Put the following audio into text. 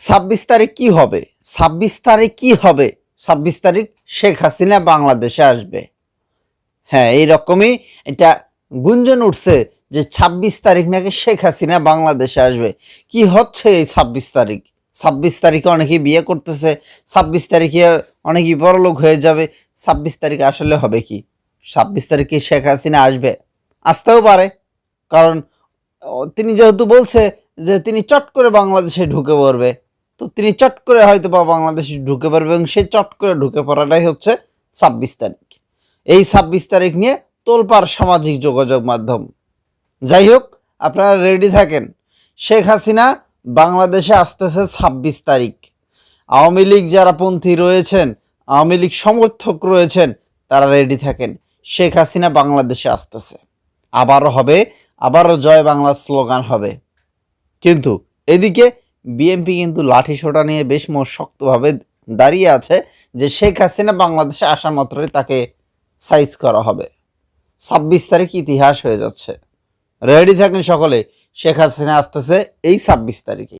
26 তারিখ কি হবে? 26 তারিখ কি হবে? 26 তারিখ শেখ হাসিনা বাংলাদেশে আসবে। হ্যাঁ, এইরকমই এটা গুঞ্জন উঠছে যে 26 তারিখ নাকি শেখ হাসিনা বাংলাদেশে আসবে। কি হচ্ছে এই 26 তারিখ? 26 তারিখে অনেকেই বিয়ে করতেছে, 26 তারিখে অনেকেই বড়লোক হয়ে যাবে। 26 তারিখে আসলে হবে কি? 26 তারিখে শেখ হাসিনা আসবে, আসতেও পারে। কারণ তিনি যেহেতু বলছে যে তিনি চট করে বাংলাদেশে ঢুকে পড়বে, তো তিনি চট করে হয়তো বা বাংলাদেশে ঢুকে পড়বে এবং সেই চট করে ঢুকে পড়াটাই হচ্ছে 26 তারিখ। এই 26 তারিখ নিয়ে তোলপাড় সামাজিক যোগাযোগ মাধ্যম। যাই হোক, আপনারা রেডি থাকেন, শেখ হাসিনা বাংলাদেশে আসতেছে 26 তারিখ। আওয়ামী লীগ যারা পন্থী রয়েছেন, আওয়ামী লীগ সমর্থক রয়েছেন, তারা রেডি থাকেন, শেখ হাসিনা বাংলাদেশে আসতেছে। আবারও হবে, আবারও জয় বাংলা স্লোগান হবে। কিন্তু এদিকে বিএনপি কিন্তু লাঠি সোটা নিয়ে বেশ শক্তভাবে দাঁড়িয়ে আছে যে শেখ হাসিনা বাংলাদেশে আসা মাত্রই তাকে সাইজ করা হবে। 26 তারিখ ইতিহাস হয়ে যাচ্ছে। রেডি থাকেন সকলে, শেখ হাসিনা আসতেছে এই 26 তারিখে।